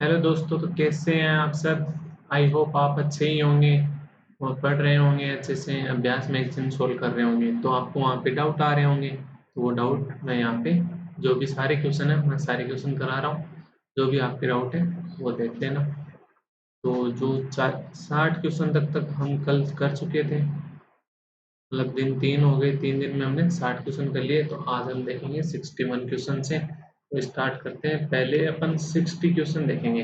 Hello दोस्तों, तो कैसे हैं आप सब। आई होप आप अच्छे ही होंगे और पढ़ रहे होंगे, अच्छे से अभ्यास मैगजीन सोल्व कर रहे होंगे। तो आपको वहाँ पे डाउट आ रहे होंगे, तो वो डाउट मैं यहाँ पे जो भी सारे क्वेश्चन है मैं सारे क्वेश्चन करा रहा हूँ। जो भी आपके डाउट है वो देख लेना। तो जो 60 क्वेश्चन तक हम कल कर चुके थे, मतलब दिन 3 हो गए, 3 दिन में हमने 60 क्वेश्चन कर लिए। तो आज हम देखेंगे 61 क्वेश्चन से। तो स्टार्ट करते हैं। पहले अपन 60 क्वेश्चन देखेंगे।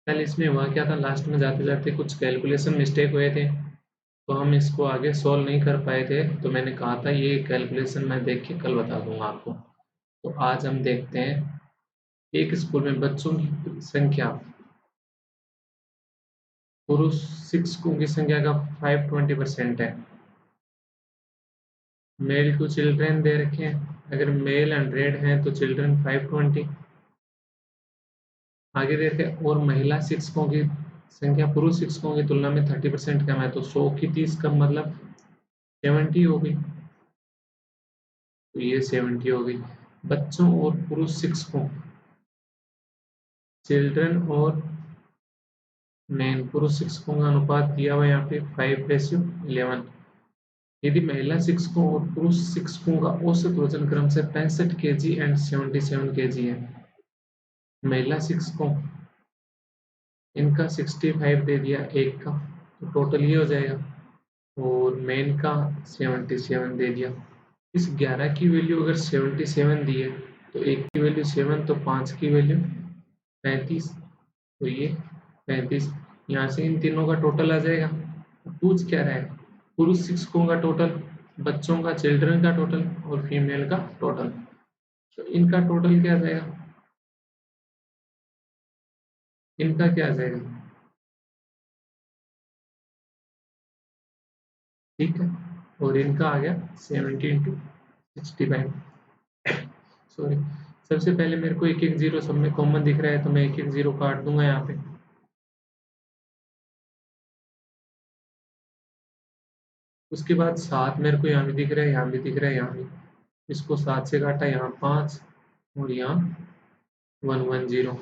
कल इसमें हुआ क्या था, लास्ट में जाते जाते कुछ कैलकुलेशन मिस्टेक हुए थे, तो हम इसको आगे सॉल्व नहीं कर पाए थे। तो मैंने कहा था ये कैलकुलेशन मैं देख के कल बता दूंगा आपको। तो आज हम देखते हैं, एक स्कूल में बच्चों की संख्या, पुरुष शिक्षकों की संख्या का 520% है। मेल टू चिल्ड्रेन दे रखे हैं, अगर मेल 100 हैं तो चिल्ड्रन 520। आगे दे रखे हैं, और महिला शिक्षकों की संख्या पुरुष शिक्षकों की तुलना में 30% कम है। तो 100 की 30 कम मतलब 70 हो गई। तो ये 70 हो गई। बच्चों और पुरुष शिक्षकों, चिल्ड्रन और मेन पुरुष शिक्षकों का अनुपात दिया हुआ है यहाँ पे 5:11। यदि महिला शिक्षकों और पुरुष शिक्षकों का औसत वजन क्रम से 65 kg एंड 77 kg है। महिला शिक्षकों, इनका 65 दे दिया एक का, तो टोटल ये हो जाएगा। और मेन का 77 दे दिया। इस 11 की वैल्यू अगर 77 दी है, तो एक की वैल्यू 7, तो 5 की वैल्यू 35। तो ये 35, यहाँ से इन तीनों का टोटल आ जाएगा। पूछ क्या रहा है, पुरुष शिक्षकों का टोटल, बच्चों का चिल्ड्रन का टोटल और फीमेल का टोटल। तो इनका टोटल क्या आ जाएगा, इनका क्या आ जाएगा। ठीक है, और इनका आ गया 70 × 65। सॉरी, सबसे पहले मेरे को एक एक जीरो सब में कॉमन दिख रहा है, तो मैं एक एक जीरो काट दूंगा यहाँ पे। उसके बाद 7 मेरे को यहाँ भी दिख रहा है, यहाँ भी दिख रहा है, यहाँ भी। इसको 7 से काटा, यहाँ 5 और यहाँ 110।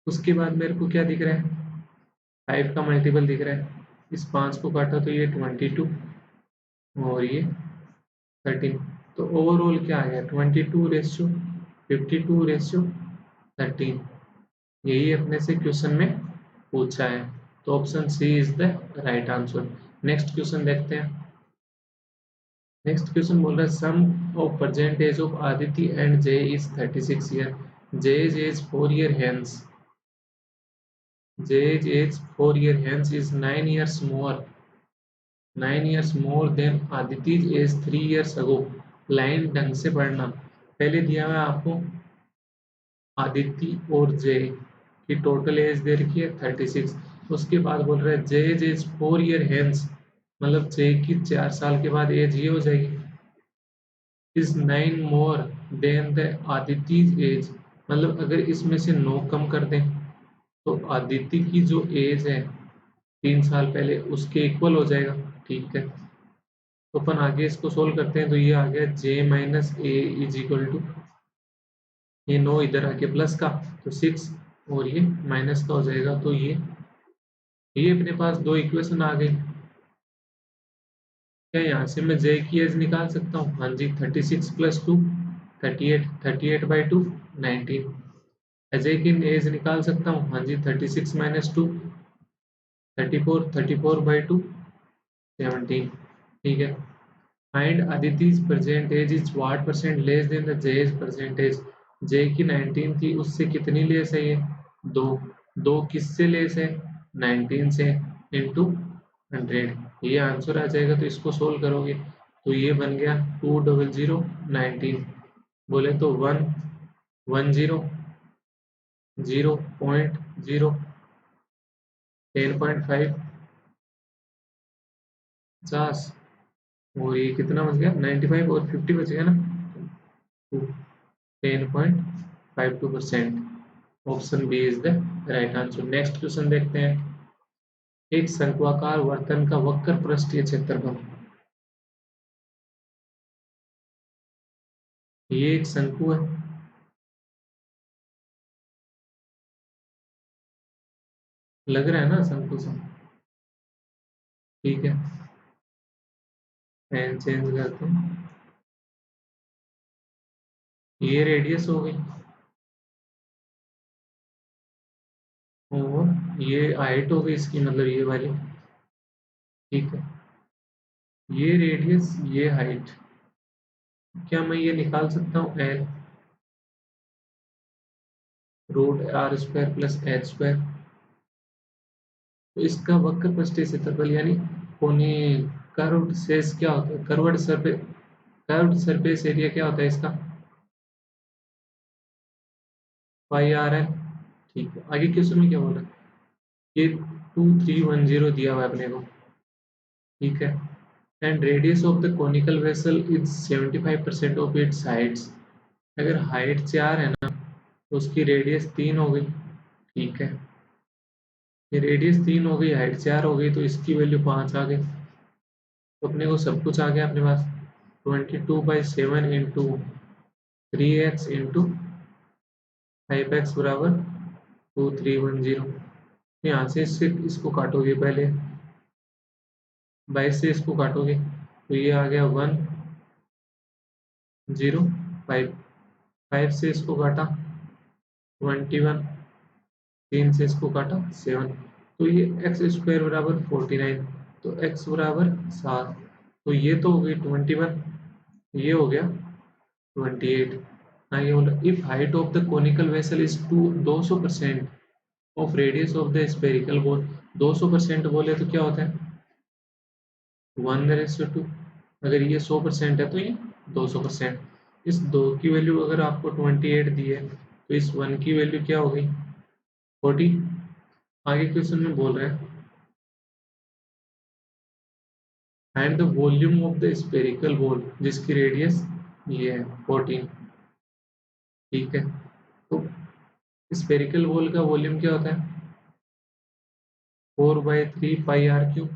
उसके बाद मेरे को क्या दिख रहा है, 5 का मल्टीपल दिख रहा है। इस 5 को काटा तो ये 22 और ये 13। तो ओवरऑल क्या आ गया, 22:52:13। यही अपने से क्वेश्चन में पूछा है। तो option C is the right answer. Next question देखते हैं। नेक्स्ट क्वेश्चन बोल रहा है, sum of present age of Aditi and Jay is 36 year. Jay's age 4 year hence. Jay's age 4 year hence is 9 years more. 9 years more than Aditi's age 3 years ago. Line ढंग से पढ़ना। पहले दिया हुआ है आपको आदित्य और जय की टोटल एज दे रखी है 36। उसके बाद बोल रहा है जय's age 4 year hence, मतलब जय की 4 साल के बाद एज ये हो जाएगी, is 9 more than the Aditya's age. मतलब अगर इसमें से 9 कम कर दें, तो आदित्य की जो एज है 3 साल पहले, उसके इक्वल हो जाएगा। ठीक है, तो अपन आगे इसको सोल्व करते हैं। तो ये आ गया J - A is equal to, ये 9 इधर आके प्लस का, तो 6 और ये माइनस का हो जाएगा। तो ये अपने पास दो इक्वेशन आ गई। क्या यहाँ से मैं J की एज निकाल सकता हूँ? हाँ जी, 36 + 2 38, 38/2 19। अजय की एज निकाल सकता हूँ? हाँ जी, 36 - 2 34, 34/2 17। ठीक है, find Aditi's present age is what percent less than the J's percentage। J की 19 थी, उससे कितनी लेस है ये? 2। 2 किससे लेस है? 19 से, इंटू 100। ये आंसर आ जाएगा। तो इसको सोल्व करोगे तो ये बन गया 20019। बोले तो 110 0.0 10.5 50। और ये कितना बच गया, 95 और 50 बच गया ना, 10.52%। Option B is the right answer. Next question देखते हैं। एक शंक्वाकार वर्तन का वक्र पृष्ठीय क्षेत्रफल, ये एक शंकु है। लग रहा है ना सबको सब? ठीक है, पेन चेंज करते हैं। ये रेडियस हो गई और ये हाइट हो गई इसकी, मतलब ये वाली। ठीक है, ये रेडियस ये हाइट। क्या मैं ये निकाल सकता हूँ? L root R square plus H square. तो इसका वक्र पृष्ठीय क्षेत्रफल यानी कोने कर्व्ड शेष क्या होता है? कर्व्ड सरफेस एरिया क्या होता है इसका? पाई आर है। ठीक है, आगे क्वेश्चन में क्या बोला? ये 2310 दिया हुआ है अपने को। ठीक है, and radius of the conical vessel is 75% of its Heights. अगर हाइट 4 है ना, तो उसकी रेडियस 3 हो गई। ठीक है, ये रेडियस 3 हो गई, हाइट 4 हो गई, तो इसकी वैल्यू 5 आ गई। तो अपने को सब कुछ आ गया अपने पास। 22/7 इंटू 3x इंटू 5x बराबर 2310। यहाँ से इससे इसको काटोगे पहले, 22 से इसको काटोगे तो ये आ गया 105। 5 से इसको काटा 21, 3 से इसको काटा 7, तो ये एक्स स्क्वायर बराबर 49। तो एक्स बराबर 7। तो ये तो हो गई 21, ये हो गया 28। हाँ, ये बोला if height of the conical vessel is 200% of radius of the spherical ball. 200% बोले तो क्या होता है? 1:2। अगर ये 100% है तो ये 200%। इस दो की वैल्यू अगर आपको 28 दी है, तो इस वन की वैल्यू क्या हो गई? 40। आगे क्वेश्चन में बोल रहे हैं find the volume of the spherical ball जिसकी रेडियस ये है 14। ठीक है, तो स्पेरिकल बॉल का वॉल्यूम क्या होता है? 4/3 पाई r cube,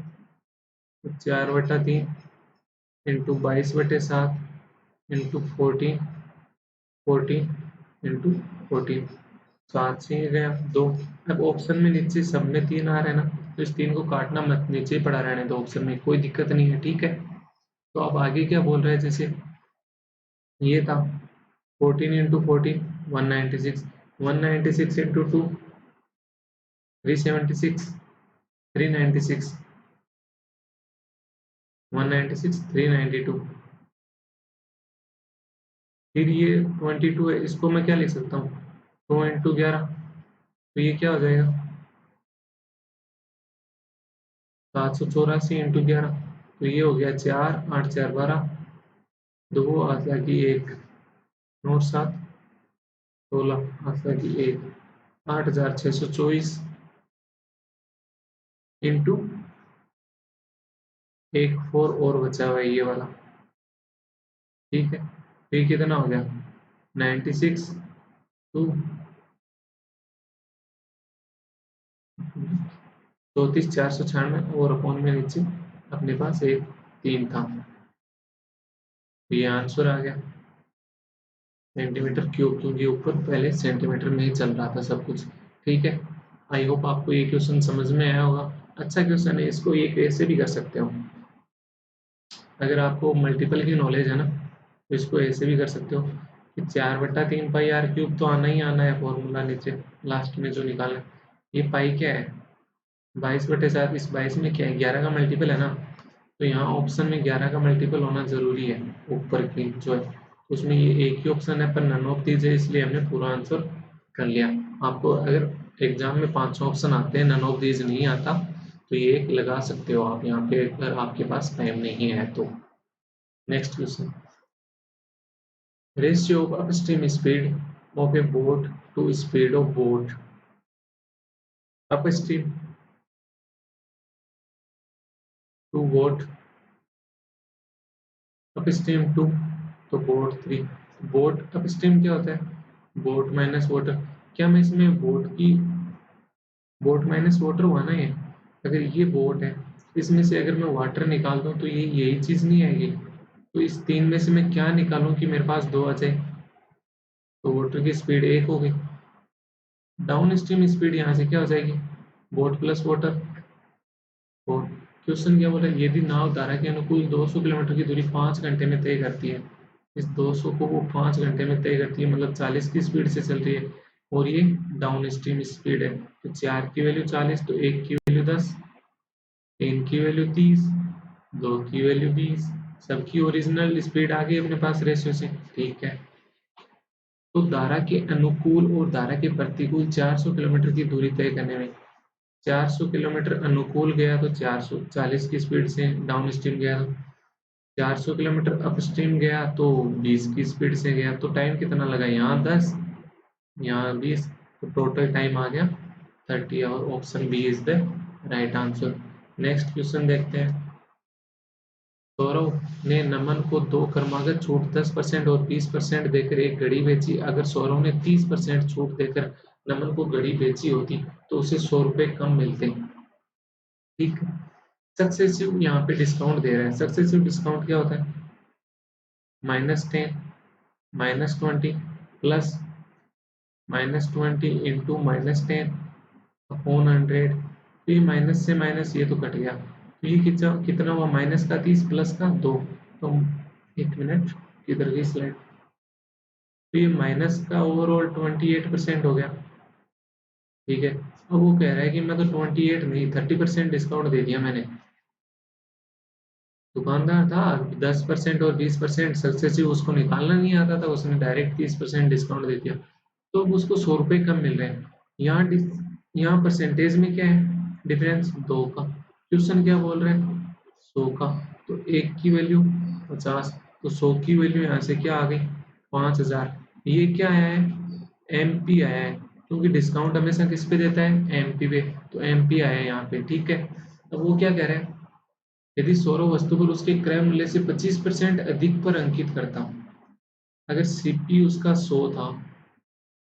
4/3 into 22/7 into 14 into 14। 7 से ही गया 2। अब ऑप्शन में नीचे सब में 3 आ रहे हैं ना, तो इस 3 को काटना मत, नीचे ही पड़ा रहने दो ऑप्शन में, कोई दिक्कत नहीं है। ठीक है, तो अब आगे क्या बोल रहे हैं? जैसे ये था 14 इंटू 14 196, 196 इंटू 2 376, 396, 196 392। फिर ये 22 है, इसको मैं क्या लिख सकता हूँ? 2 इंटू 11, तो ये क्या हो जाएगा? 784 इंटू 11, तो ये हो गया 4, 8 4 12, 2 आठ लगी 1, 9 7 16, आठ लगी 1, 8624 इंटू एक 4 और बचा हुआ है ये वाला। ठीक है, तो ये कितना हो गया? 96 टू 34,496 और अपॉन में नीचे अपने पास एक 3 था, तो ये आंसर आ गया सेंटीमीटर क्यूब, क्योंकि ऊपर पहले सेंटीमीटर में ही चल रहा था सब कुछ। ठीक है, आई होप आपको ये क्वेश्चन समझ में आया होगा। अच्छा क्वेश्चन है, इसको एक ऐसे भी कर सकते हो। अगर आपको मल्टीपल की नॉलेज है ना, तो इसको ऐसे भी कर सकते हो कि 4/3 पाई r क्यूब तो आना ही आना है फॉर्मूला नीचे लास्ट में जो निकालना है। ये पाई क्या है? 22/7। इस 22 में क्या है? 11 का मल्टीपल है ना, तो यहाँ ऑप्शन में 11 का मल्टीपल होना जरूरी है ऊपर की जो है। उसमें ये एक ही ऑप्शन है पर नन ऑफ दीज है, इसलिए हमने पूरा आंसर कर लिया। आपको अगर एग्जाम में 5 ऑप्शन आते हैं, नन ऑफ दीज नहीं आता, तो ये एक लगा सकते हो आप यहाँ पे अगर आपके पास टाइम नहीं है तो। Next question, ratio of upstream speed of a boat to speed of boat. Upstream to boat, upstream to तो बोट 3। बोट अपस्ट्रीम क्या होता है? Boat minus water. क्या मैं इसमें बोट माइनस वाटर हुआ ना ये? अगर ये बोट है, इसमें से अगर मैं वाटर निकाल दूं तो ये यही चीज नहीं आएगी। तो इस 3 में से मैं क्या निकालूं कि मेरे पास 2 आ जाए? तो वाटर की स्पीड 1 हो गई। डाउन स्ट्रीम स्पीड यहाँ से क्या हो जाएगी? Boat plus water. और क्वेश्चन क्या बोल रहा है, यदि नाव धारा के अनुकूल 200 किलोमीटर की दूरी 5 घंटे में तय करती है, इस 200 को वो 5 घंटे में तय करती है, मतलब 40 की स्पीड से चल रही है, और ये डाउन स्ट्रीम स्पीड है। तो 4 की वैल्यू 40, तो 1 की वैल्यू 10, 3 की वैल्यू 30, 2 की वैल्यू 20, सबकी ओरिजिनल स्पीड आ गई अपने पास रेशियो से। ठीक है, तो धारा के अनुकूल और धारा के प्रतिकूल 400 किलोमीटर की दूरी तय करने में, 400 किलोमीटर अनुकूल गया तो 440 की स्पीड से डाउन स्ट्रीम गया, 400 किलोमीटर अप स्ट्रीम गया तो 20 की स्पीड से गया। तो टाइम कितना लगा, यहाँ 10, यहाँ 20, तो टोटल टाइम आ गया 30, और option B is the right answer. Next question देखते हैं। सौरव ने नमन को 2 क्रमागत छूट 10% और 20% देकर एक घड़ी बेची। अगर सौरव ने 30% छूट देकर नमन को घड़ी बेची होती तो उसे 100 रुपये कम मिलते। ठीक, सक्सेसिव यहाँ पे डिस्काउंट दे रहा है। सक्सेसिव डिस्काउंट क्या होता है, -10, -20 प्लस -20 इंटू -10 अपॉन 100। तो ये माइनस से माइनस ये तो कट गया, तो ये कितना हुआ, -30 प्लस का 2। तो 1 मिनट, किधर गई स्लाइड। तो ये माइनस का ओवरऑल 28% हो गया। ठीक है, अब वो कह रहा है कि मैं तो 28 नहीं 30% डिस्काउंट दे दिया मैंने। दुकानदार था 10% और 20% सक्सेसिव, उसको निकालना नहीं आता था, उसने डायरेक्ट 30% डिस्काउंट दे दिया, तो अब उसको 100 रुपये कम मिल रहे हैं। यहाँ यहाँ परसेंटेज में क्या है डिफरेंस, 2 का। क्वेश्चन क्या बोल रहे हैं, 100 का। तो 1 की वैल्यू 50, तो 100 की वैल्यू यहाँ से क्या आ गई, 5000। ये क्या आया है, MP आया है, क्योंकि डिस्काउंट हमेशा किस पे देता है, MP पे। तो MP आया है यहाँ पे। ठीक है, अब वो क्या कह रहे हैं, यदि सौरव वस्तु पर उसके क्रय मूल्य से 25% अधिक पर अंकित करता हूँ, अगर CP उसका 100 था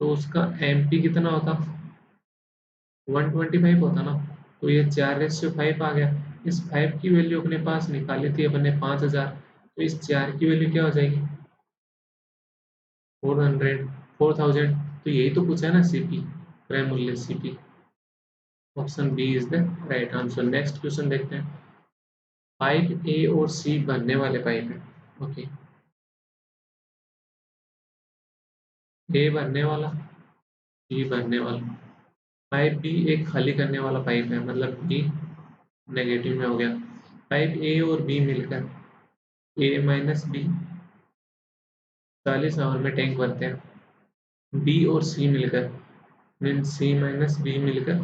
तो उसका MP कितना होता, 125 होता ना। तो ये 4:5 आ गया। इस 5 की वैल्यू अपने पास निकाली थी अपने 5000, तो इस 4 की वैल्यू क्या हो जाएगी, 400, 4000। तो यही तो पूछा है ना, CP क्रय मूल्य CP। Option B is the right answer. Next question देखते हैं। पाइप A और C भरने वाले पाइप है। ओके, A भरने वाला, B भरने वाला। पाइप बी एक खाली करने वाला पाइप है, मतलब बी नेगेटिव में हो गया। पाइप ए और बी मिलकर A-B 40 आवर में टैंक भरते हैं। बी और सी मिलकर मीन C-B मिलकर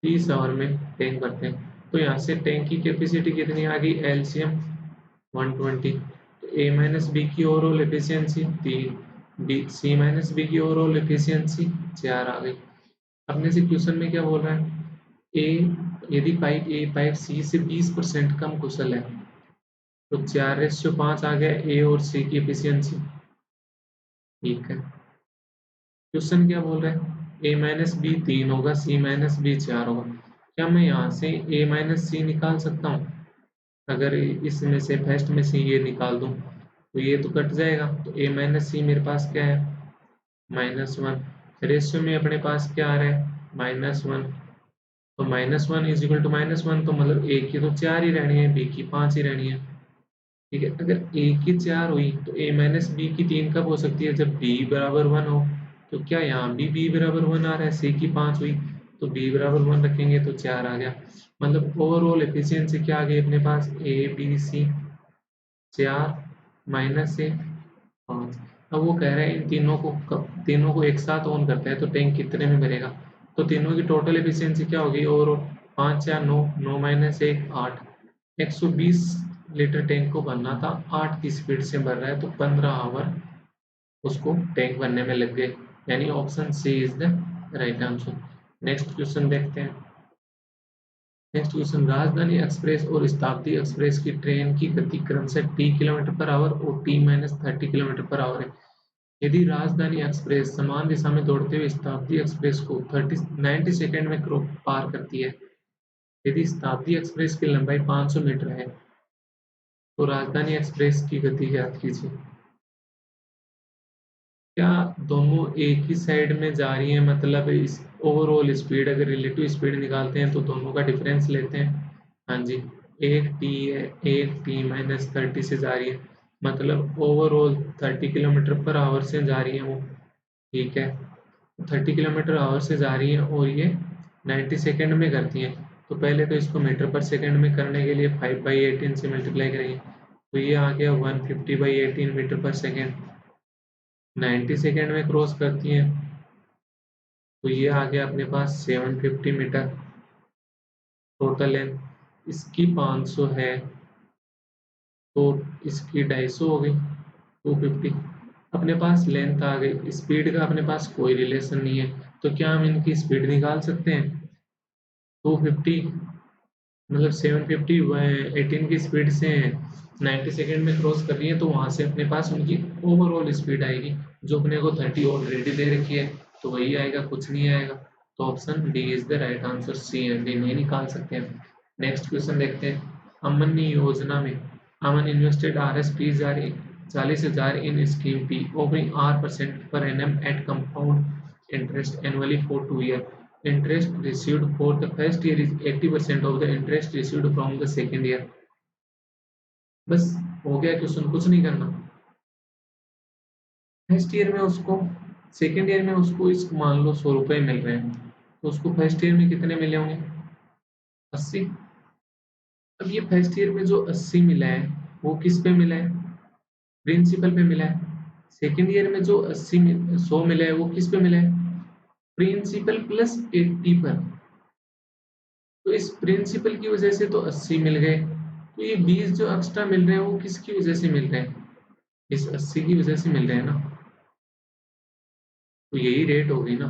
30 आवर में टैंक भरते हैं। तो यहाँ से टैंक की कैपेसिटी कितनी आ गई, LCM 120। तो A-B की ओवरऑल एफिशिएंसी 3, C-B की ओवरऑल एफिशिएंसी 4 आ गई। अपने से क्वेश्चन में क्या बोल रहा है, ए यदि पाइप ए पाइप सी से 20% कम कुशल है, तो 4:5 आ गया ए और सी की एफिशिएंसी। ठीक है, क्वेश्चन क्या बोल रहा है, A-B 3 होगा, C-B 4 होगा। क्या मैं यहाँ से A-C निकाल सकता हूँ, अगर इसमें से फर्स्ट में से ये निकाल दूँ तो ये तो कट जाएगा। तो A-C मेरे पास क्या है, -1। रेशियो में अपने पास क्या आ रहा है, -1। तो -1 इज इक्वल टू -1, तो मतलब ए की तो 4 ही रहनी है, बी की 5 ही रहनी है। ठीक है, अगर ए की 4 हुई तो A-B की 3 कब हो सकती है, जब B बराबर 1 हो। तो क्या यहाँ भी B बराबर 1 आ रहा है, C की 5 हुई तो B बराबर 1 रखेंगे तो 4 आ गया। मतलब ओवरऑल एफिशिएंसी क्या आ गई अपने पास, ABC 4 -A 5। अब वो कह रहे हैं इन तीनों को एक साथ ऑन करते हैं तो टैंक कितने में भरेगा। तो तीनों की टोटल एफिशिएंसी क्या होगी, और 5 4 9, 9 -1 8, 120 लीटर टैंक को भरना था, 8 की स्पीड से भर रहा है, तो 15 आवर उसको टैंक भरने में लग गए। यानी option C is the right answer. Next question देखते हैं। नेक्स्ट क्वेश्चन, राजधानी एक्सप्रेस और शताब्दी एक्सप्रेस की ट्रेन की गति क्रमशः T किलोमीटर/आवर और T-30 किलोमीटर/आवर है। यदि राजधानी एक्सप्रेस समान दिशा में दौड़ते हुए शताब्दी एक्सप्रेस को 90 सेकंड में पार करती है, यदि शताब्दी एक्सप्रेस की लंबाई 500 मीटर है तो राजधानी एक्सप्रेस की गति ज्ञात कीजिए। क्या दोनों एक ही साइड में जा रही है, मतलब ओवरऑल स्पीड, अगर रिलेटिव स्पीड निकालते हैं तो दोनों का डिफरेंस लेते हैं। हाँ जी, एक टी है, एक टी माइनस 30 से जा रही है, मतलब ओवरऑल 30 किलोमीटर पर आवर से जा रही है वो। ठीक है, 30 किलोमीटर आवर से जा रही है और ये 90 सेकेंड में करती है। तो पहले तो इसको मीटर पर सेकेंड में करने के लिए 5/18 से मल्टीप्लाई करेंगे, तो ये आ गया 150/18 मीटर पर सेकेंड। 90 सेकेंड में क्रॉस करती है तो ये आ गया अपने पास 750 मीटर टोटल लेंथ। इसकी 500 है तो इसकी 250 हो गई, 250। अपने पास लेंथ आ गई, स्पीड का अपने पास कोई रिलेशन नहीं है, तो क्या हम इनकी स्पीड निकाल सकते हैं? 250 मतलब 750 18 की स्पीड से 90 सेकेंड में क्रॉस कर रही है, तो वहां से अपने पास उनकी ओवरऑल स्पीड आएगी, जो अपने को 30 ऑलरेडी दे रखी है, तो वही आएगा, कुछ नहीं आएगा। तो option D is the right answer, C and D नहीं निकाल सकते हैं। नेक्स्ट क्वेश्चन देखते हैं। अमन योजना में Aman invested RSP 40,000 in scheme P offering R% per annum at compound interest annually for 2 years. Interest received for the first year is 80% of the interest received from the second year. बस हो गया question, कुछ नहीं करना। First year में उसको, second year में उसको इस मान लो 100 रुपए मिल रहे हैं, तो उसको फर्स्ट ईयर में कितने मिले होंगे? 80। अब ये फर्स्ट ईयर में जो 80 मिला है वो किस पे मिला है? प्रिंसिपल पे मिला है। सेकेंड ईयर में जो 100 मिला है वो किस पे मिला है? प्रिंसिपल प्लस 80 पर। तो इस प्रिंसिपल की वजह से तो 80 मिल गए, तो ये 20 जो एक्स्ट्रा मिल रहे हैं वो किसकी वजह से मिल रहे हैं? इस 80 की वजह से मिल रहे हैं ना, तो यही रेट होगी ना,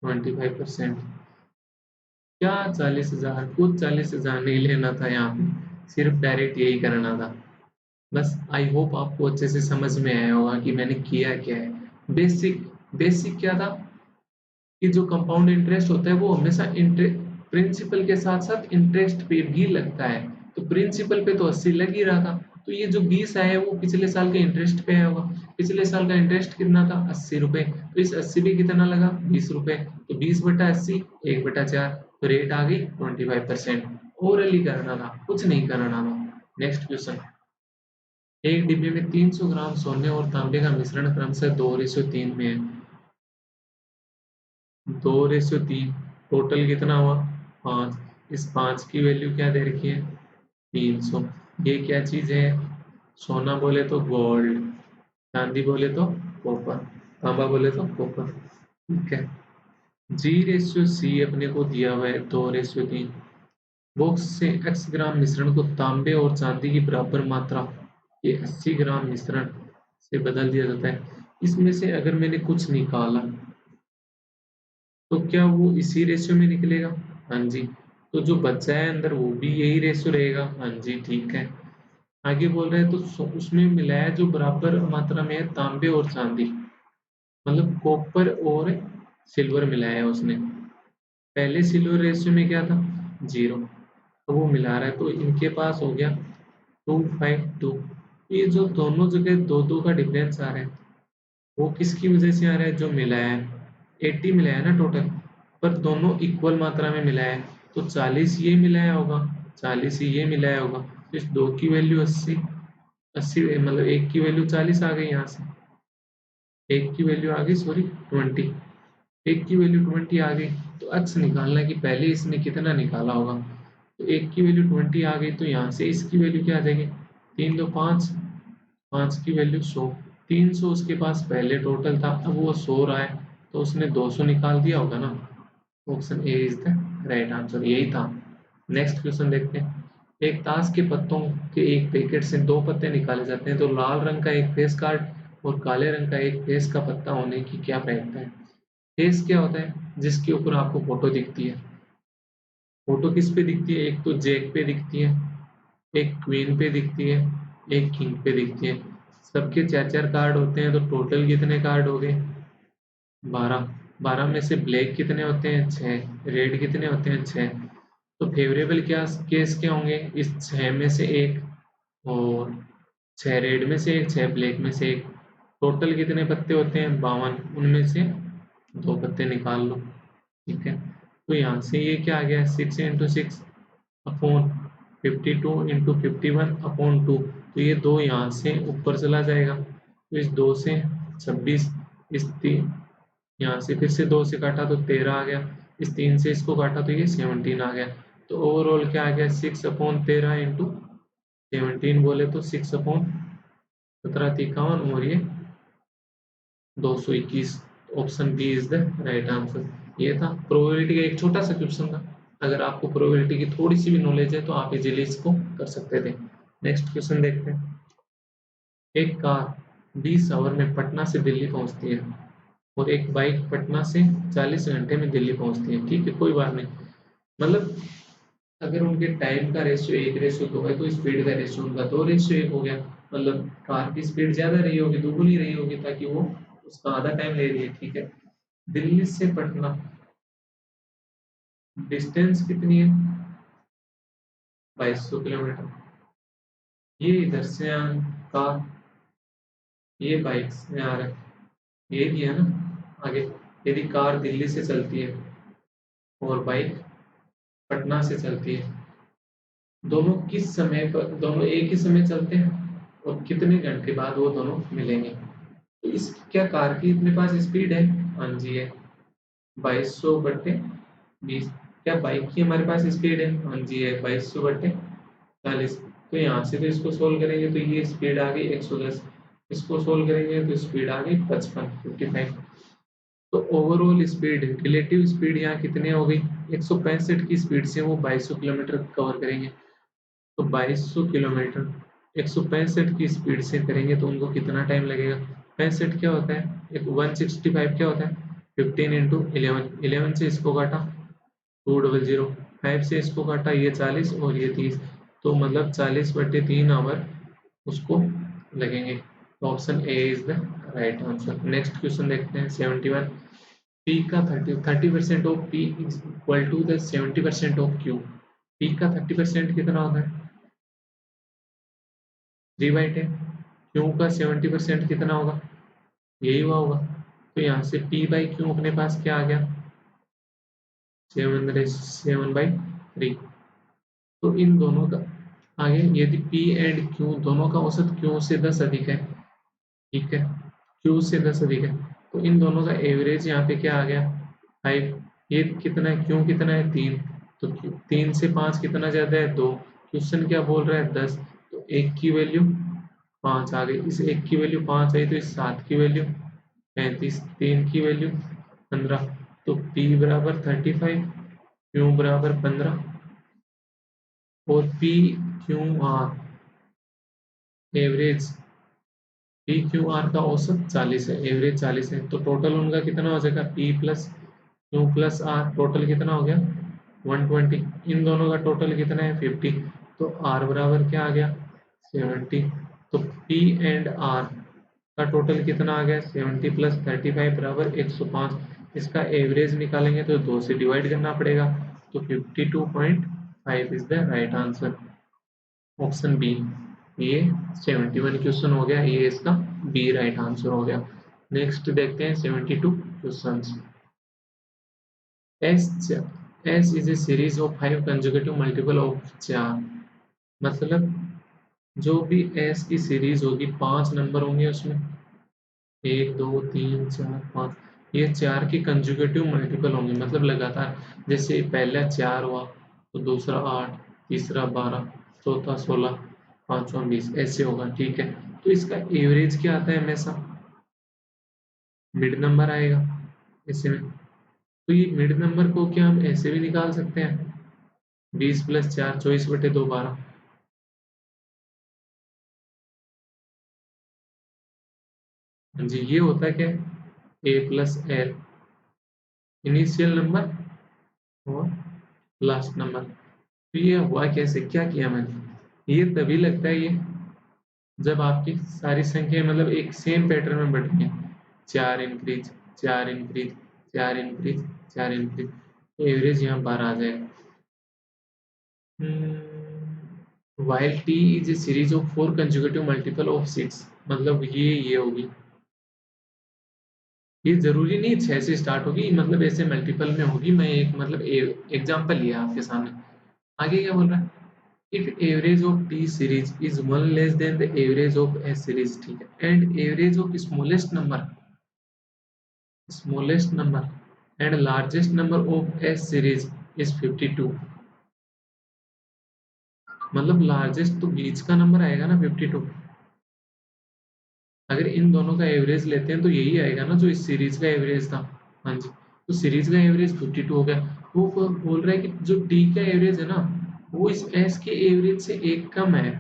25%। क्या 40,000? कुछ 40,000 नहीं लेना था यहाँ पे, सिर्फ डायरेक्ट यही करना था। बस आई होप आपको अच्छे से समझ में आया होगा कि मैंने किया क्या है। बेसिक बेसिक क्या था कि जो कंपाउंड इंटरेस्ट होता है वो हमेशा प्रिंसिपल के साथ साथ इंटरेस्ट पे भी लगता है, तो प्रिंसिपल पे तो 80 लग ही रहा था, तो ये जो 20 आया है वो पिछले साल के इंटरेस्ट पे आया होगा। पिछले साल का इंटरेस्ट कितना था? 80 रुपए, तो इस 80 पे कितना लगा? 20 रुपए, तो 20/80 1/4, तो रेट आ गई 25%। ओरली करना था, कुछ नहीं करना था। Next question. एक डिब्बे में 300 ग्राम सोने और तांबे का मिश्रण क्रमशः 2:3 में है। 2:3, टोटल कितना हुआ? 5। इस 5 की वैल्यू क्या दे रखी है? 300। ये क्या चीज है? सोना बोले तो गोल्ड, चांदी बोले तो कॉपर, तांबा बोले तो कॉपर। ठीक है। G/C अपने को दिया हुआ है 2:3। बॉक्स से x ग्राम मिश्रण को तांबे और चांदी की बराबर मात्रा ये 80 ग्राम मिश्रण से बदल दिया जाता है। इसमें से अगर मैंने कुछ निकाला तो क्या वो इसी रेशियो में निकलेगा? हाँ जी। तो जो बचा है अंदर वो भी यही रेशियो रहेगा। हाँ जी, ठीक है। आगे बोल रहे हैं तो उसमें मिलाया जो बराबर मात्रा में है तांबे और चांदी, मतलब कॉपर और सिल्वर मिलाया है उसने। पहले सिल्वर रेशियो में क्या था? 0, तो वो मिला रहा है, तो इनके पास हो गया 252। ये जो दोनों जगह 2-2 का डिफरेंस आ रहा है वो किसकी वजह से आ रहा है? जो मिलाया है 80 मिलाया है ना टोटल, पर दोनों इक्वल मात्रा में मिलाया है, तो 40 ये मिलाया होगा, 40 ही ये मिलाया होगा, तो इस 2 की वैल्यू 80, 80 मतलब 1 की वैल्यू 40 आ गई यहाँ से, 1 की वैल्यू आ गई, सॉरी 20, 1 की वैल्यू 20 आ गई। तो अक्स निकालना कि पहले इसने कितना निकाला होगा, तो 1 की वैल्यू 20 आ गई, तो यहाँ से इसकी वैल्यू क्या आ जाएगी? 3 2 5, 5 की वैल्यू 100, 300 उसके पास पहले टोटल था, अब वो 100 रहा है, तो उसने 200 निकाल दिया होगा ना। Option A is the right answer, यही था। नेक्स्ट क्वेश्चन देखते हैं। एक ताश के पत्तों के एक पैकेट से 2 पत्ते निकाले जाते हैं, तो लाल रंग का एक फेस कार्ड और काले रंग का एक फेस का पत्ता होने की क्या प्रयोजन है? फेस क्या होता है? जिसके ऊपर आपको फोटो दिखती है। फोटो किस पे दिखती है? एक तो जैक पे दिखती है, एक क्वीन पे दिखती है, एक किंग पे दिखती है। सबके 4-4 कार्ड होते हैं, तो टोटल कितने कार्ड हो गए? 12। 12 में से ब्लैक कितने होते हैं? 6। रेड कितने होते हैं? 6। तो फेवरेबल क्या केस क्या होंगे इस 6 में से? एक, और 6 रेड में से एक, 6 ब्लैक में से एक। टोटल कितने पत्ते होते हैं? 52। उनमें से 2 पत्ते निकाल लो, ठीक है। तो यहाँ से ये क्या आ गया, 6 इंटू 6 अपॉन 52 इंटू 51 अपॉन 2। तो ये 2 यहाँ से ऊपर चला जाएगा, तो इस 2 से 26, इस 3 यहाँ से फिर से 2 से काटा तो 13 आ गया, इस 3 से इसको काटा तो ये 17 आ गया। तो ओवरऑल क्या आ गया, 6/13 इंटू 17 बोले तो 6/17 और ये 221। Option B is the right answer. ये था प्रोबेबिलिटी का एक छोटा सा क्वेश्चन था। अगर आपको प्रोबेबिलिटी की थोड़ी सी भी नॉलेज है तो आप इजीली इसको कर सकते थे। नेक्स्ट क्वेश्चन देखते हैं। एक कार 20 आवर में पटना से दिल्ली पहुंचती है और एक बाइक पटना से 40 घंटे में दिल्ली पहुंचती है, ठीक है, कोई बात नहीं। मतलब अगर उनके टाइम का रेशियो 1:2 है तो स्पीड का रेशियो उनका 2:1 हो गया। मतलब कार की स्पीड ज्यादा रही होगी, दुगुनी रही होगी, ताकि वो उसका आधा टाइम ले रही है, ठीक है। दिल्ली से पटना डिस्टेंस कितनी है, 2200 किलोमीटर। ये इधर से कार, ये बाइक से आ रहा है, ये दिया ना आगे। यदि कार दिल्ली से चलती है और बाइक पटना से चलती है, दोनों किस समय पर, दोनों एक ही समय चलते हैं और कितने घंटे बाद वो दोनों मिलेंगे। तो इस क्या कार की अपने पास स्पीड है, हाँ जी है, 2200/20। क्या बाइक की हमारे पास स्पीड है, हाँ जी है, 2200/40। तो यहाँ से तो इसको सोल्व करेंगे तो ये स्पीड आ गई 110, इसको सोल्व करेंगे तो स्पीड आ गई 55। तो ओवरऑल स्पीड, रिलेटिव स्पीड यहाँ कितनी हो गई, 165 की स्पीड से वो 2200 किलोमीटर कवर करेंगे। तो 2200 किलोमीटर 165 की स्पीड से करेंगे तो उनको कितना टाइम लगेगा। 65 क्या होता है, एक 165 क्या होता है, 15 इंटू 11 से इसको काटा 200, 5 से इसको काटा ये 40 और ये 30। तो मतलब 40/3 आवर उसको लगेंगे। तो option A is the right answer. Next question देखते हैं 71। पी का 30% of P is equal to the 70% of Q. P का 30% कितना होता है, 3/10। क्यू का 70% कितना होगा, यही हुआ होगा। तो यहाँ से पी बाई क्यू अपने पास क्या आ गया, 7/3। तो इन दोनों का आगे यदि पी एंड क्यू दोनों का औसत क्यू से 10 अधिक है, ठीक है, क्यू से 10 अधिक है, तो इन दोनों का एवरेज यहाँ पे क्या आ गया, 5। ये कितना है, क्यू कितना है, 3। तो 3 से 5 कितना ज्यादा है, 2। क्वेश्चन क्या बोल रहा है, 10। तो एक की वैल्यू 5 आ गई, इस एक की वैल्यू 5 आई, तो इस 7 की वैल्यू 35, 3 की वैल्यू 15। तो P बराबर 35, Q बराबर 15 और P Q R average, P Q R का औसत 40 है, एवरेज 40 है। तो टोटल उनका कितना हो जाएगा, P plus Q plus R, total कितना हो गया 120। इन दोनों का टोटल कितना है 50। तो आर बराबर क्या आ गया 70। तो पी एंड आर का टोटल कितना आ गया 70 प्लस 35 बराबर 105। इसका एवरेज निकालेंगे तो 2 से डिवाइड करना पड़ेगा। तो 52.5 is the right answer, option B. ये 71 क्वेश्चन हो गया, ये इसका बी राइट आंसर हो गया। नेक्स्ट देखते हैं 72 question. S S is a series of 5 conjugative multiple of 4। मतलब जो भी एस की सीरीज होगी 5 नंबर होंगे उसमें, 1 2 3 4 5, ये 4 के कंजुगेटिव मल्टीपल होंगे, मतलब लगातार। जैसे पहला 4 हुआ तो दूसरा 8, तीसरा 12, चौथा 16, पांचवा 20, ऐसे होगा, ठीक है। तो इसका एवरेज क्या आता है, हमेशा मिड नंबर आएगा ऐसे में। तो ये मिड नंबर को क्या हम ऐसे भी निकाल सकते हैं, 20 + 4 24/2 12। हाँ जी, ये होता है क्या, A+L, इनिशियल नंबर और लास्ट नंबर। तो ये हुआ कैसे, क्या किया मैंने, ये तभी लगता है ये जब आपकी सारी संख्या मतलब एक सेम पैटर्न में बढ़ रही है, 4 increase 4 increase 4 increase 4 increase, average यहाँ 12 आ जाएगा। while t is a series of 4 consecutive multiple of 6, मतलब ये होगी ये जरूरी नहीं 6 से स्टार्ट होगी, मतलब ऐसे मल्टीपल में होगी। मैं एक मतलब एग्जाम्पल लिया आपके सामने। आगे क्या बोल रहा है, if average of T series is one less than the average of S series, ठीक है, and average of smallest number and largest number of S series is 52, मतलब लार्जेस्ट तो बीच का नंबर आएगा ना 52। अगर इन दोनों का एवरेज लेते हैं तो यही आएगा ना जो इस सीरीज का एवरेज था। हाँ जी, तो सीरीज का एवरेज 52 हो गया। वो बोल रहा है कि जो डी का एवरेज है ना, वो इस एस के एवरेज से एक कम है।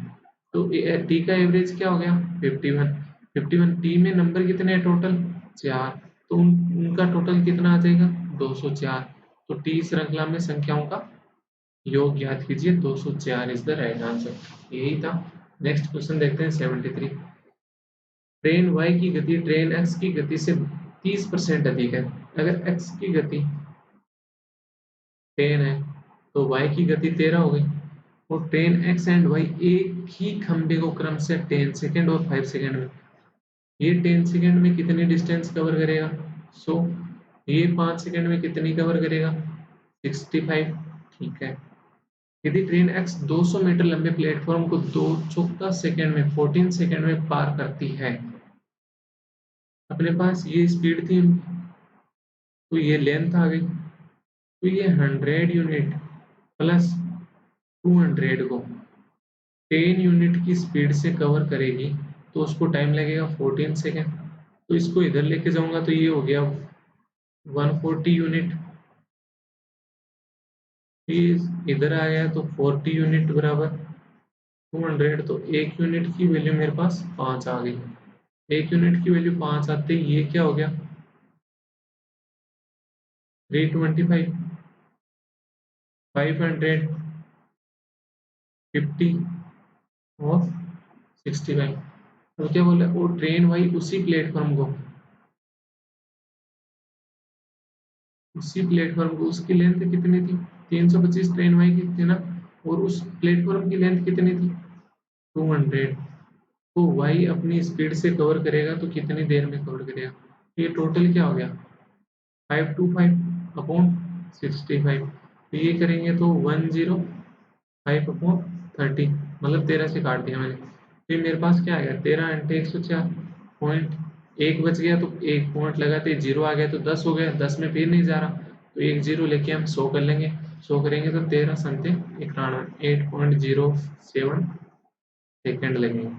तो डी का एवरेज क्या हो गया 51। 51 डी में नंबर कितने हैं टोटल, 4। तो उनका टोटल कितना आ जाएगा 204। तो टी श्रृंखला में संख्याओं का योग ज्ञात कीजिए, 204 इज द राइट आंसर, यही था। नेक्स्ट क्वेश्चन देखते हैं 73। ट्रेन y की गति ट्रेन x की गति से 30% अधिक है। अगर x की गति 10 है तो y की गति 13 हो गई। और ट्रेन x एंड y एक ही खंबे को क्रम से 10 सेकेंड और 5 सेकेंड में, ये 10 सेकेंड में कितनी डिस्टेंस कवर करेगा 100, ये 5 सेकेंड में कितनी कवर करेगा 65, ठीक है। यदि ट्रेन x 200 मीटर लंबे प्लेटफॉर्म को 2 सेकेंड में 14 सेकेंड में पार करती है, अपने पास ये स्पीड थी, तो ये लेंथ आ गई, तो ये 100 यूनिट प्लस 200 को 10 यूनिट की स्पीड से कवर करेगी, तो उसको टाइम लगेगा 14 सेकेंड। तो इसको इधर लेके जाऊंगा तो ये हो गया 140 यूनिट, ये इधर आ गया तो 40 यूनिट बराबर 200। तो एक यूनिट की वैल्यू मेरे पास 5 आ गई। एक यूनिट की वैल्यू 5 आते ही ये क्या हो गया 325, 550 और 65। तो क्या बोला वो ट्रेन वाई उसी प्लेटफॉर्म को उसकी लेंथ कितनी थी 325 ट्रेन वाई की थी ना, और उस प्लेटफॉर्म की लेंथ कितनी थी 200। तो वाई अपनी स्पीड से कवर करेगा तो कितनी देर में कवर करेगा, ये टोटल क्या हो गया 525/65। तो ये करेंगे तो 105/30, मतलब 13 से काट दिया मैंने। फिर मेरे पास क्या आएगा 13 × 104 पॉइंट, एक बच गया तो एक पॉइंट लगाते जीरो आ गया तो 10 हो गया, 10 में फिर नहीं जा रहा तो एक जीरो लेके हम 100 कर लेंगे। 100 करेंगे तो 13×91 8.07 सेकेंड लगेंगे।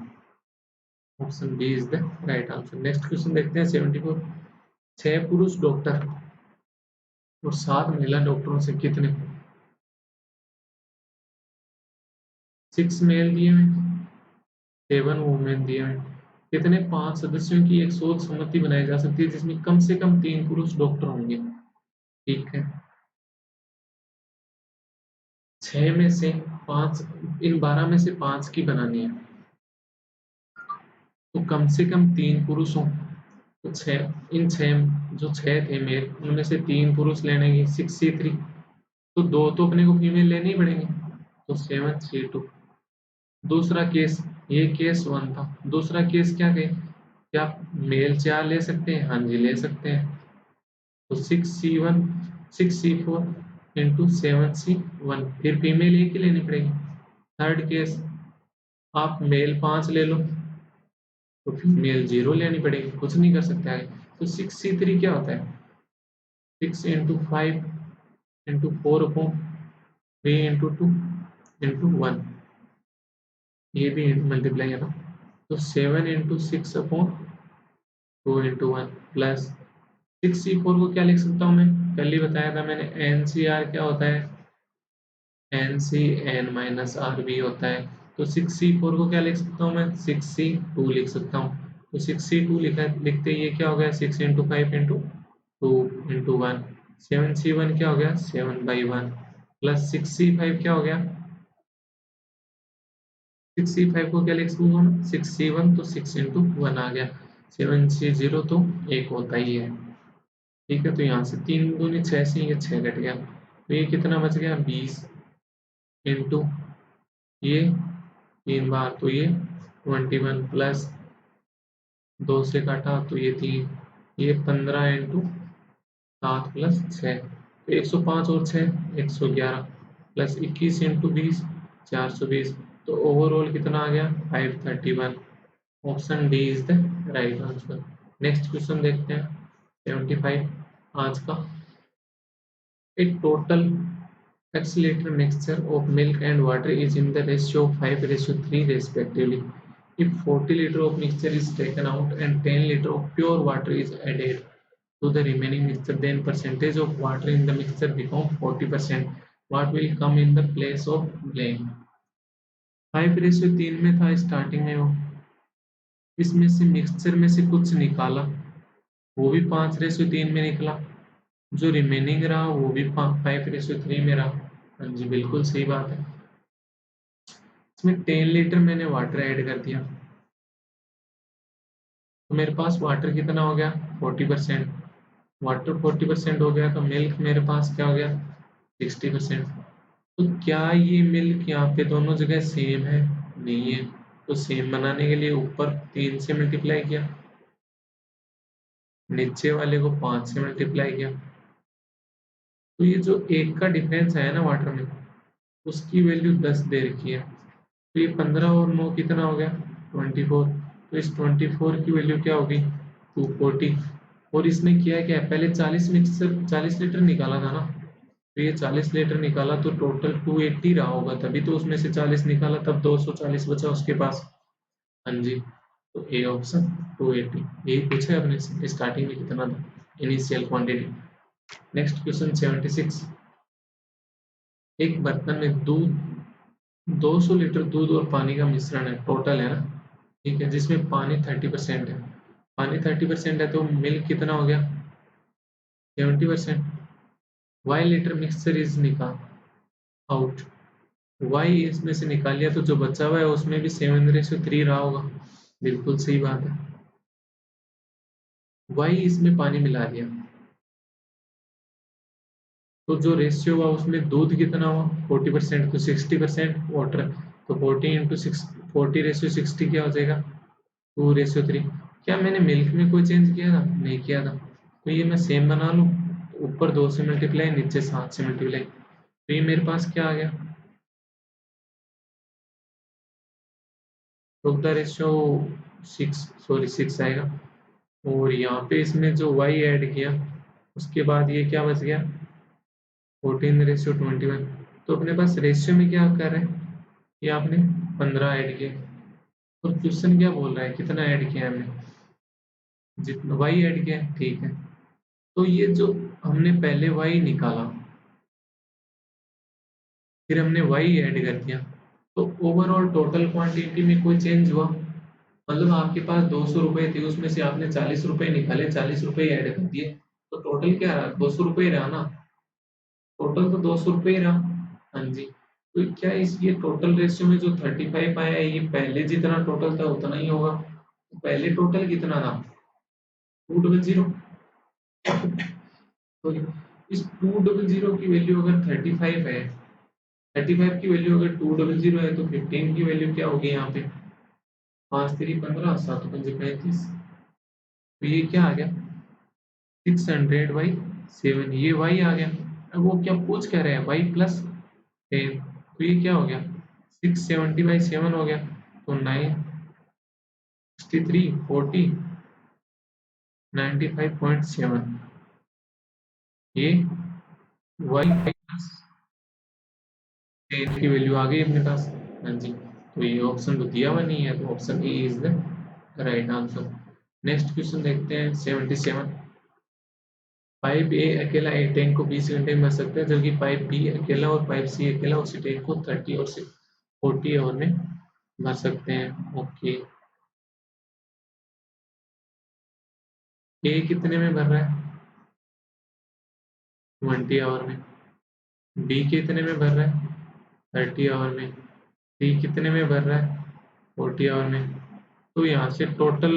Option B is the right answer. Next question देखते हैं 74। 6 पुरुष डॉक्टर और 7 महिला डॉक्टरों से कितने 6 मेल दिए हुए 7 वुमेन दिए हुए, कितने 5 सदस्यों की एक शोध समिति बनाई जा सकती है जिसमें कम से कम 3 पुरुष डॉक्टर होंगे, ठीक है। 6 में से 5, इन 12 में से 5 की बनानी है, तो कम से कम 3 पुरुष हों। तो 6, इन 6 जो 6 थे मेल उनमें से 3 पुरुष लेने की 6C3, तो 2 तो अपने को फीमेल लेने ही पड़ेंगे, तो 7C2। दूसरा केस, ये केस 1 था। दूसरा केस क्या कहे, क्या मेल 4 ले सकते हैं, हाँ जी ले सकते हैं। तो 6C4 फिर फीमेल एक ही लेनी पड़ेगी। थर्ड केस, आप मेल 5 ले लो तो फीमेल 0 लेनी पड़ेगी, कुछ नहीं कर सकते आगे। तो 6C3 क्या होता है 6 × 5 × 4/3 × 2 ये भी मल्टीप्लाई है ना, तो 7 × 6/2 × 1 प्लस 6C4 को क्या लिख सकता हूँ मैं, कल ही बताया था मैंने, NCR क्या होता है NCN-RB होता है। तो 6C4 को क्या लिख सकता हूँ मैं 6C2 लिख सकता हूँ। तो 6C2 लिखते ये क्या हो गया 6 × 5 × 2 × 1। 7C1 क्या हो गया 7/1 प्लस 6C5 क्या हो गया 6C5 को क्या लिख सकूंगा 6C1, तो 6 × 1 आ गया। 7C0 तो एक होता ही है, ठीक है। तो यहाँ से 3 दूनी 6 से ये 6 कट गया, तो ये कितना बच गया 20 इंटू ये 3 बार तो ये 21 प्लस 2 से काटा तो ये 3 ये 15 इंटू 7 प्लस 6, तो 105 और 6 111 प्लस 21 इंटू 20 420, तो ओवरऑल कितना आ गया 531। Option D is the right answer. Next question देखते हैं 75 आज का। A total X-liter mixture of milk and water is in the ratio of 5:3 respectively. If 40 liter of mixture is taken out and 10 liter of pure water is added to the remaining mixture, then percentage of water in the mixture become 40%. What will come in the place of blank? 5:3 में था starting में, वो इसमें से mixture में से कुछ निकाला, वो भी 5:3 में निकला, जो रिमेनिंग रहा वो भी 5:3 में रहा। हाँ जी, बिल्कुल सही बात है। इसमें 10 लीटर मैंने वाटर ऐड कर दिया, तो मेरे पास वाटर कितना हो गया 40%। वाटर 40% हो गया, तो मिल्क मेरे पास क्या हो गया 60%। तो क्या ये मिल्क यहाँ पे दोनों जगह सेम है? नहीं है। तो सेम बनाने के लिए ऊपर 3 से मल्टीप्लाई किया, नीचे वाले को 5 से मल्टीप्लाई किया, तो ये जो एक का डिफरेंस है ना वाटर में, उसकी वैल्यू 10 दे रखी है। तो ये 15 और 9 कितना हो गया 24। तो इस 24 की वैल्यू क्या होगी 240। और इसने किया क्या है, पहले 40 लीटर निकाला था ना, तो ये 40 लीटर निकाला तो टोटल 280 रहा होगा, तभी तो उसमें से 40 निकाला, तब 240 बचा उसके पास। हाँ जी, तो ए ऑप्शन 280 यही पूछा है अपने स्टार्टिंग में कितना था इनिशियल क्वांटिटी। Next question 76। एक बर्तन में दूध 200 लीटर दूध और पानी का मिश्रण है, टोटल है ना, ठीक है, जिसमें पानी 30% है। पानी 30% है तो मिल्क कितना हो गया 70%। वाई लीटर मिक्सचर इज निकाल आउट, वाई इसमें से निकाल लिया, तो जो बचा हुआ है उसमें भी 7:3 रहा होगा, बिल्कुल सही बात है। वाई इसमें पानी मिला दिया, तो जो रेशियो हुआ उसमें दूध कितना हुआ 40%, तो 60% वाटर, तो 40 इंटू 6 40:60 क्या हो जाएगा 2:3। क्या मैंने मिल्क में कोई चेंज किया था? नहीं किया था, तो ये मैं सेम बना लूँ, ऊपर 2 से मल्टीप्लाई नीचे 7 से मल्टीप्लाई, तो ये मेरे पास क्या आ गया, तो द रेशियो 6 आएगा। और यहाँ पे इसमें जो y ऐड किया उसके बाद ये क्या बच गया 14:21। तो अपने पास रेशियो में क्या कर रहे हैं, ये आपने 15 ऐड किया, और क्वेश्चन क्या बोल रहा है कितना ऐड किया हमने, जितना y ऐड किया है, ठीक है। तो ये जो हमने पहले y निकाला, फिर हमने y ऐड कर दिया, तो ओवरऑल टोटल क्वांटिटी में कोई चेंज हुआ? मतलब आपके पास 200 रुपए थे, उसमें से आपने 40 रुपए निकाले, 40 रुपए ऐड कर दिए, तो टोटल क्या रहा 200 रुपए रहा ना, टोटल तो 200 रुपए ही रहा। हाँ जी, तो क्या इस ये टोटल रेशियो में जो 35 आया है, ये पहले जितना टोटल था उतना ही होगा। तो पहले टोटल कितना था 200, तो इस 200 की वैल्यू अगर 35 है, 35 की वैल्यू अगर 200 है, तो 15 की वैल्यू क्या होगी यहाँ पे 5×3 = 15 7×5 = 35, तो ये क्या आ गया 600/7, ये y आ गया। अब वो क्या पूछ कह रहे हैं y+10, तो ये क्या हो गया 670/7 हो गया, तो 963 40 95.7, ये y+10 की वैल्यू आ गई अपने पास। हाँ जी, तो ये ऑप्शन तो दिया हुआ नहीं है, तो option A is the right answer. Next question देखते हैं 77। पाइप ए अकेला एक टैंक को 20 घंटे में भर सकता है, जबकि पाइप बी अकेला और पाइप सी अकेला उसी टैंक को 30 और 40 आवर में भर सकते हैं। ओके, ए कितने में भर रहा है 20 आवर में, बी कितने में भर रहा है 30 आवर में, सी कितने में भर रहा है 40 आवर में। तो यहाँ से टोटल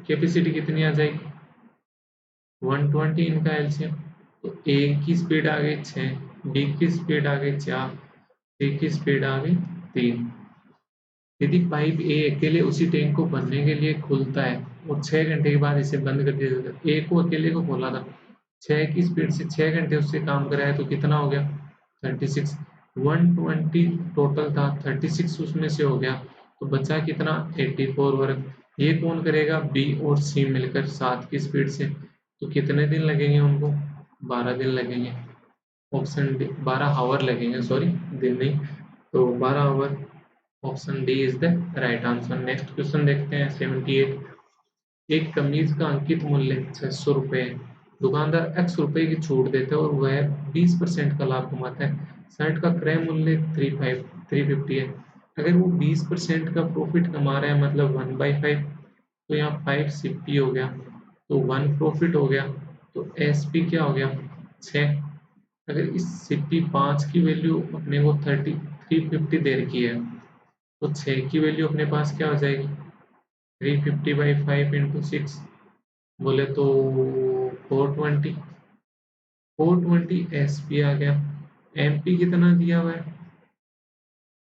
कैपेसिटी कितनी आ जाएगी 120, इनका एलसीएम। तो ए की स्पीड आ गई 6, बी की स्पीड आ गई 4, सी की स्पीड आ गई 3, यदि पाइप ए अकेले उसी टैंक को भरने के लिए खुलता है और 6 घंटे के बाद इसे बंद कर दिया जाता है, ए को अकेले को खोला था, 6 की स्पीड से 6 घंटे उससे काम कराया तो कितना हो गया 36, 120 टोटल था, 36 उसमें से हो गया तो बचा कितना 84 वर्क। ये कौन करेगा, बी और सी मिलकर 7 की स्पीड से, तो कितने दिन लगेंगे उनको, 12 दिन लगेंगे। ऑप्शन डी 12 आवर लगेंगे, सॉरी दिन नहीं, तो 12 hour. Option D is the right answer. Next question देखते हैं 78। एक कमीज का अंकित मूल्य 600 रुपये है, दुकानदार x रुपए की छूट देता है और वह 20% का लाभ कमाता है। शर्ट का क्रय मूल्य 350 है, अगर वो 20% का प्रॉफिट कमा रहा है मतलब 1/5, तो यहाँ 5 सीपी हो गया, तो 1 प्रॉफिट हो गया, तो एसपी क्या हो गया 6। अगर इस सीपी 5 की वैल्यू अपने को 350 दे रखी है, तो 6 की वैल्यू अपने पास क्या हो जाएगी 350/5 इंटू 6, बोले तो 420, 420 एसपी आ गया। एमपी कितना दिया हुआ है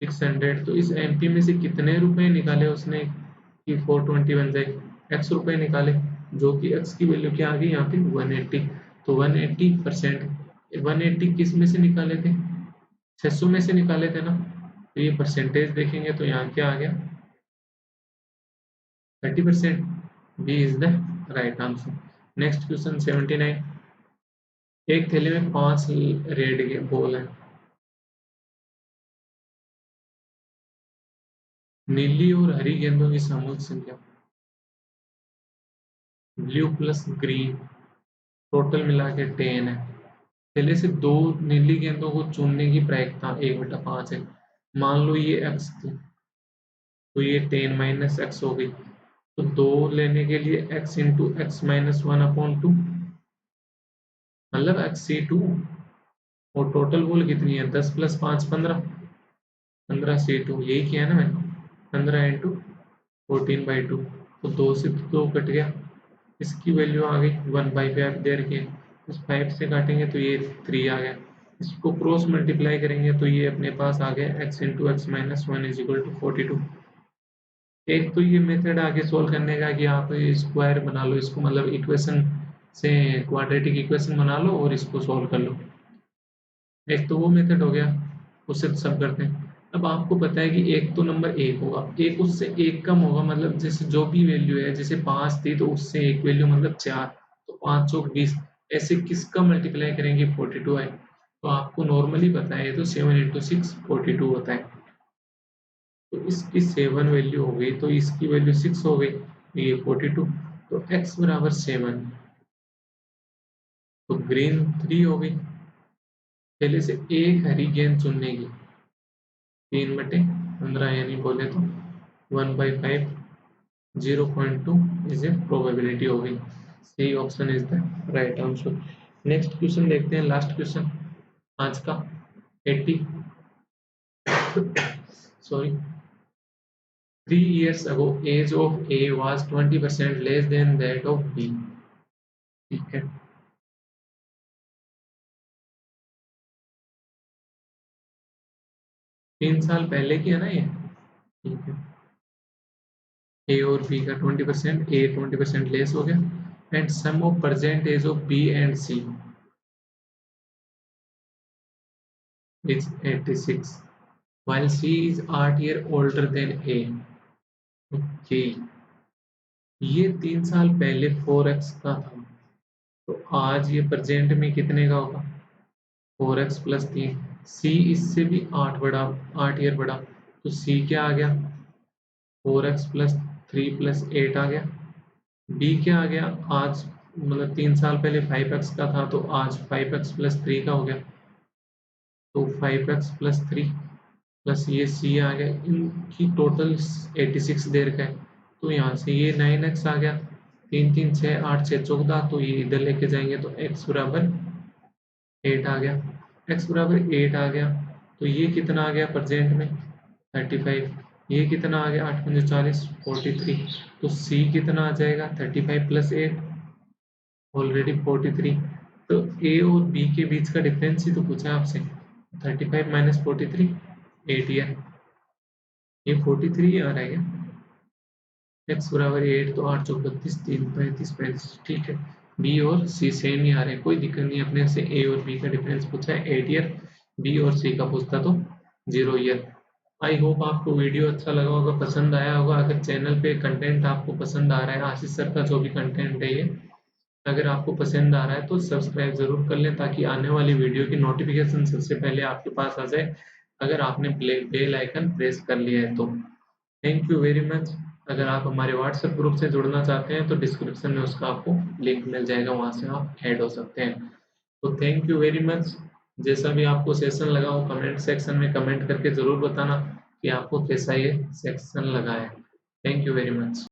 600, तो इस एमपी में से कितने रुपए निकाले उसने कि 420 बन जाए, एक्स रुपए निकाले, जो कि एक्स की वैल्यू क्या आ गई यहाँ पे 180, तो 180%, 180 किस में से निकाले थे 600 में से निकाले थे ना, तो ये परसेंटेज देखेंगे तो यहाँ क्या आ गया 30%। B is the right answer. Next question 79। एक थैले में 5 रेड के बॉल है, नीली और हरी गेंदों की सामूहिक संख्या ब्लू प्लस ग्रीन टोटल मिला के 10 है। थैले से 2 नीली गेंदों को चुनने की प्रायिकता 1/5 है, मान लो ये x थी, तो ये 10 माइनस एक्स हो गई, तो 2 लेने के लिए x इंटू एक्स माइनस 1/2 मतलब x/2, और टोटल बॉल कितनी है 10 + 5 15, 15/2 यही किया ना मैंने, 15 इंटू 14/2, तो 2 से 2 कट गया, इसकी वैल्यू आ गई 1/5 दे रखी है, इस 5 से काटेंगे तो ये 3 आ गया, इसको क्रॉस मल्टीप्लाई करेंगे तो ये अपने पास आ गया x into X minus 1 is equal to 42। एक तो ये मेथड आगे सोल्व करने का कि आप स्क्वायर बना लो इसको, मतलब इक्वेशन से क्वाड्रेटिक इक्वेशन बना लो और इसको सोल्व कर लो, एक तो वो मेथड हो गया, उससे तो सब करते हैं। अब आपको पता है कि एक तो नंबर एक होगा, एक उससे एक कम होगा, मतलब जैसे जो भी वैल्यू है, जैसे 5 थी तो उससे एक वैल्यू मतलब 4, तो 5 चौक 20, ऐसे किसका मल्टीप्लाई करेंगे 42 है, तो आपको नॉर्मली पता है तो 7 इंटू 6 42 होता है, तो इसकी 7 वैल्यू हो गई तो इसकी वैल्यू 6 हो गई, तो ये 42, तो x बराबर 7, तो ग्रीन 3 हो गई। पहले से एक हरी गेंद चुनने की 3/15 यानी बोले तो 1/5, 0.2 इज ए प्रोबेबिलिटी हो गई। C option is the right answer. Next question देखते हैं, लास्ट क्वेश्चन आज का 80। Sorry, 3 years ago age of A was 20% less than that of B। ठीक है, 3 साल पहले की है ना ये, ठीक है, ए और बी का 20%, ए 20% लेस हो गया, and sum of present age of B and C is 86 while C is 8 year older than A। Okay, ये 3 साल पहले 4x का था, तो आज ये प्रेजेंट में कितने का होगा 4x प्लस 3। सी इससे भी 8 ईयर बड़ा, तो सी क्या आ गया 4x प्लस 3 प्लस 8 आ गया। बी क्या आ गया, आज मतलब 3 साल पहले 5x का था, तो आज 5x प्लस 3 का हो गया, तो 5x प्लस 3 प्लस ये सी आ गया, इनकी टोटल 86 देर का है, तो यहाँ से ये 9x आ गया, 3 3 6 8 6 14, तो ये इधर लेके जाएंगे तो x बराबर 8 आ गया, x बराबर 8 आ गया, तो ये कितना आ गया प्रेजेंट में 35, ये कितना आ गया 8 पंजे 40 43, तो सी कितना आ जाएगा 35 प्लस 8 ऑलरेडी 43, तो ए और बी के बीच का डिफरेंस ही तो पूछा है आपसे, 35 माइनस 43 8 ईयर। ये 43 आ रहा है क्या? x बराबर 8 तो 8 चौक 32 3 35 35 ठीक है। बी और सी सेम ही आ रहे हैं, कोई दिक्कत नहीं। अपने से ए और बी का डिफरेंस पूछा है 8 ईयर, बी और सी का पूछता तो 0 ईयर। आई होप आपको वीडियो अच्छा लगा होगा, पसंद आया होगा। अगर चैनल पे कंटेंट आपको पसंद आ रहा है, आशीष सर का जो भी कंटेंट है ये अगर आपको पसंद आ रहा है तो सब्सक्राइब जरूर कर लें, ताकि आने वाली वीडियो की नोटिफिकेशन सबसे पहले आपके पास आ जाए, अगर आपने बेल आइकन प्रेस कर लिया है तो। Thank you very much. अगर आप हमारे व्हाट्सएप ग्रुप से जुड़ना चाहते हैं तो डिस्क्रिप्शन में उसका आपको लिंक मिल जाएगा, वहां से आप ऐड हो सकते हैं। तो थैंक यू वेरी मच। जैसा भी आपको सेशन लगा हो कमेंट सेक्शन में कमेंट करके जरूर बताना कि आपको कैसा ये सेक्शन लगा है। Thank you very much.